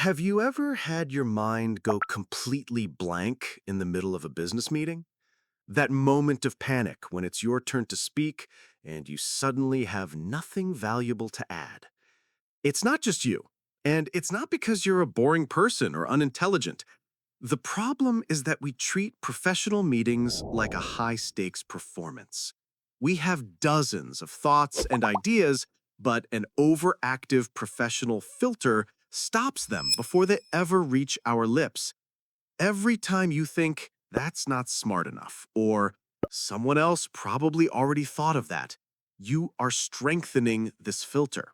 Have you ever had your mind go completely blank in the middle of a business meeting? That moment of panic when it's your turn to speak and you suddenly have nothing valuable to add. It's not just you, and it's not because you're a boring person or unintelligent. The problem is that we treat professional meetings like a high-stakes performance. We have dozens of thoughts and ideas, but an overactive professional filter stops them before they ever reach our lips. Every time you think, that's not smart enough, or someone else probably already thought of that, you are strengthening this filter.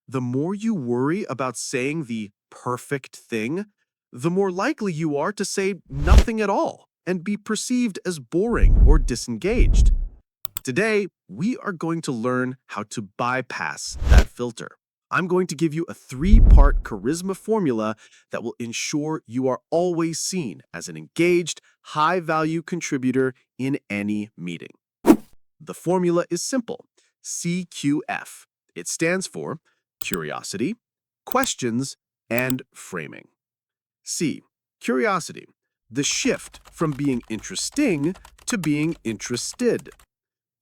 The more you worry about saying the perfect thing, the more likely you are to say nothing at all and be perceived as boring or disengaged. Today, we are going to learn how to bypass that filter. I'm going to give you a three-part charisma formula that will ensure you are always seen as an engaged, high-value contributor in any meeting. The formula is simple: C.Q.F. It stands for curiosity, questions, and framing. C. Curiosity, the shift from being interesting to being interested.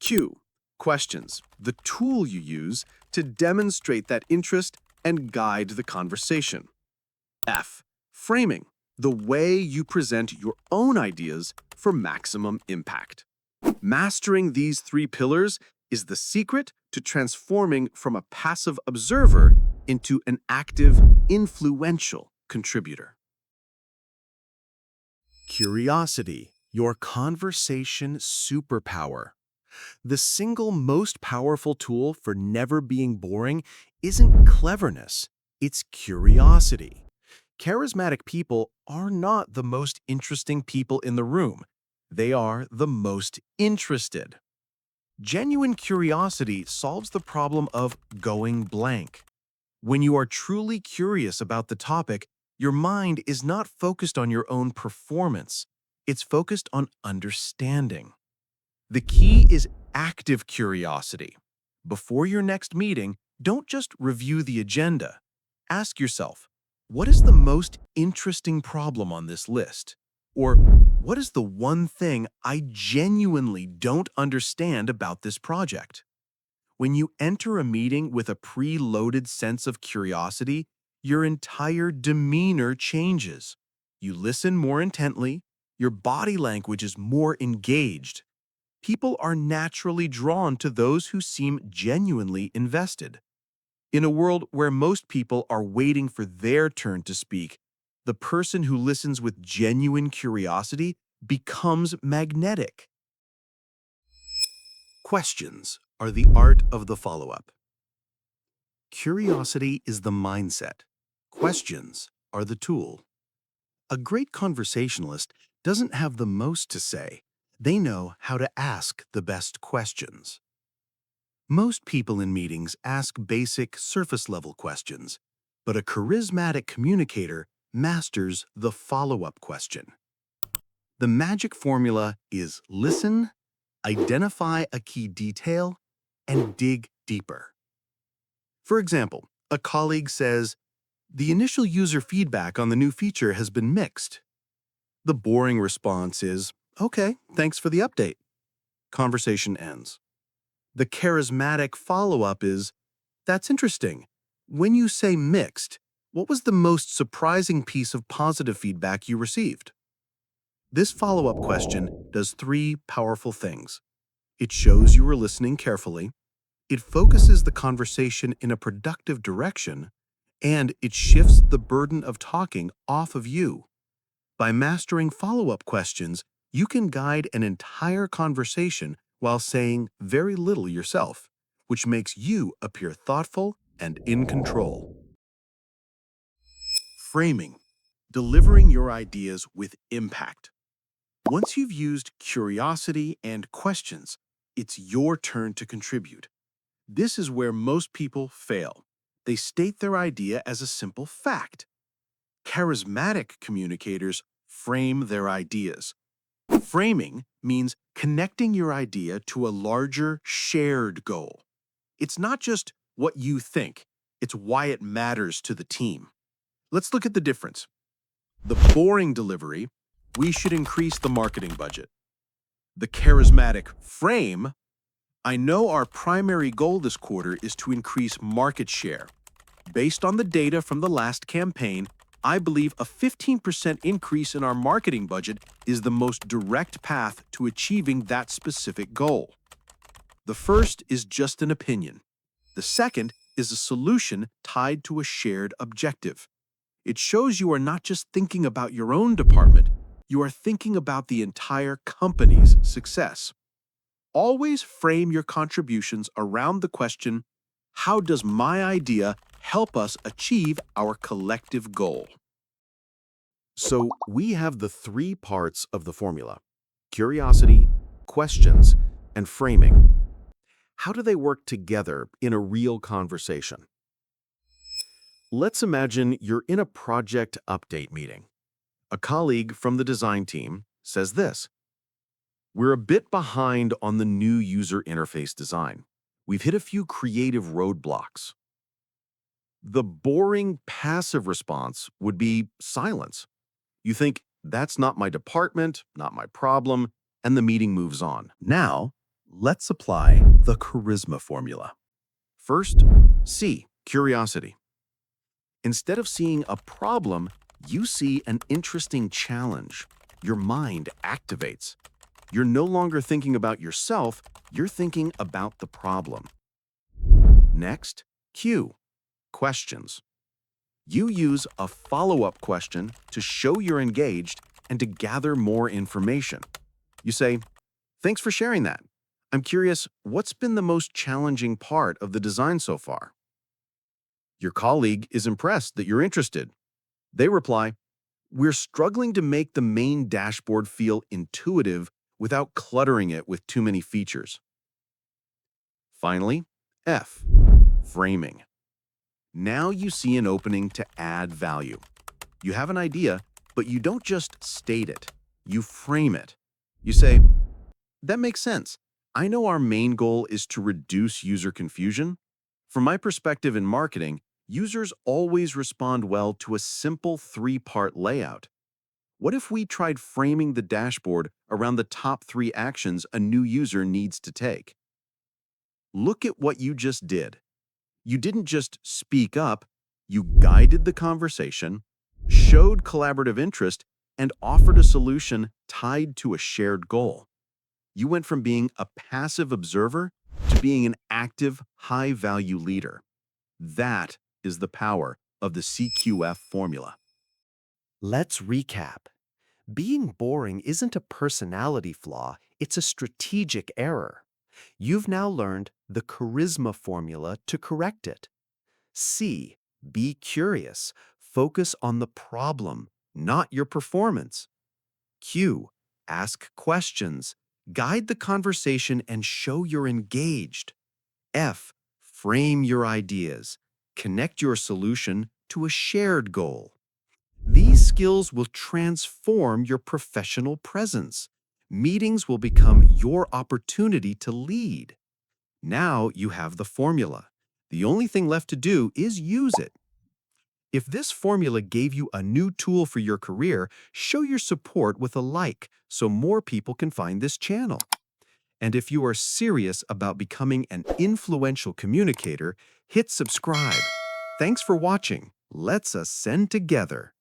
Q. Questions, the tool you use to demonstrate that interest and guide the conversation. F. Framing, the way you present your own ideas for maximum impact. Mastering these three pillars is the secret to transforming from a passive observer into an active, influential contributor. Curiosity, your conversation superpower. The single most powerful tool for never being boring isn't cleverness, it's curiosity. Charismatic people are not the most interesting people in the room. They are the most interested. Genuine curiosity solves the problem of going blank. When you are truly curious about the topic, your mind is not focused on your own performance. It's focused on understanding. The key is active curiosity. Before your next meeting, don't just review the agenda. Ask yourself, what is the most interesting problem on this list? Or what is the one thing I genuinely don't understand about this project? When you enter a meeting with a preloaded sense of curiosity, your entire demeanor changes. You listen more intently, your body language is more engaged. People are naturally drawn to those who seem genuinely invested. In a world where most people are waiting for their turn to speak, the person who listens with genuine curiosity becomes magnetic. Questions are the art of the follow-up. Curiosity is the mindset. Questions are the tool. A great conversationalist doesn't have the most to say. They know how to ask the best questions. Most people in meetings ask basic surface-level questions, but a charismatic communicator masters the follow-up question. The magic formula is listen, identify a key detail, and dig deeper. For example, a colleague says, "The initial user feedback on the new feature has been mixed." The boring response is, "Okay, thanks for the update." Conversation ends. The charismatic follow-up is, "That's interesting. When you say mixed, what was the most surprising piece of positive feedback you received?" This follow-up question does three powerful things. It shows you were listening carefully, it focuses the conversation in a productive direction, and it shifts the burden of talking off of you. By mastering follow-up questions, you can guide an entire conversation while saying very little yourself, which makes you appear thoughtful and in control. Framing, delivering your ideas with impact. Once you've used curiosity and questions, it's your turn to contribute. This is where most people fail. They state their idea as a simple fact. Charismatic communicators frame their ideas. Framing means connecting your idea to a larger, shared goal. It's not just what you think, it's why it matters to the team. Let's look at the difference. The boring delivery, we should increase the marketing budget. The charismatic frame, I know our primary goal this quarter is to increase market share. Based on the data from the last campaign, I believe a 15% increase in our marketing budget is the most direct path to achieving that specific goal. The first is just an opinion. The second is a solution tied to a shared objective. It shows you are not just thinking about your own department, you are thinking about the entire company's success. Always frame your contributions around the question, how does my idea help us achieve our collective goal? So we have the three parts of the formula: curiosity, questions, and framing. How do they work together in a real conversation? Let's imagine you're in a project update meeting. A colleague from the design team says this: "We're a bit behind on the new user interface design. We've hit a few creative roadblocks." The boring passive response would be silence. You think, "That's not my department, not my problem," and the meeting moves on. Now, let's apply the charisma formula. First, C, curiosity. Instead of seeing a problem, you see an interesting challenge. Your mind activates. You're no longer thinking about yourself, you're thinking about the problem. Next, Q, questions. You use a follow-up question to show you're engaged and to gather more information. You say, "Thanks for sharing that. I'm curious, what's been the most challenging part of the design so far?" Your colleague is impressed that you're interested. They reply, "We're struggling to make the main dashboard feel intuitive without cluttering it with too many features." Finally, F, framing. Now you see an opening to add value. You have an idea, but you don't just state it. You frame it. You say, "That makes sense. I know our main goal is to reduce user confusion. From my perspective in marketing, users always respond well to a simple three-part layout. What if we tried framing the dashboard around the top 3 actions a new user needs to take?" Look at what you just did. You didn't just speak up, you guided the conversation, showed collaborative interest, and offered a solution tied to a shared goal. You went from being a passive observer to being an active, high-value leader. That is the power of the C.Q.F formula. Let's recap. Being boring isn't a personality flaw, it's a strategic error. You've now learned the charisma formula to correct it. C. Be curious. Focus on the problem, not your performance. Q. Ask questions. Guide the conversation and show you're engaged. F. Frame your ideas. Connect your solution to a shared goal. These skills will transform your professional presence. Meetings will become your opportunity to lead. Now you have the formula. The only thing left to do is use it. If this formula gave you a new tool for your career, show your support with a like so more people can find this channel. And if you are serious about becoming an influential communicator, hit subscribe. Thanks for watching. Let's ascend together.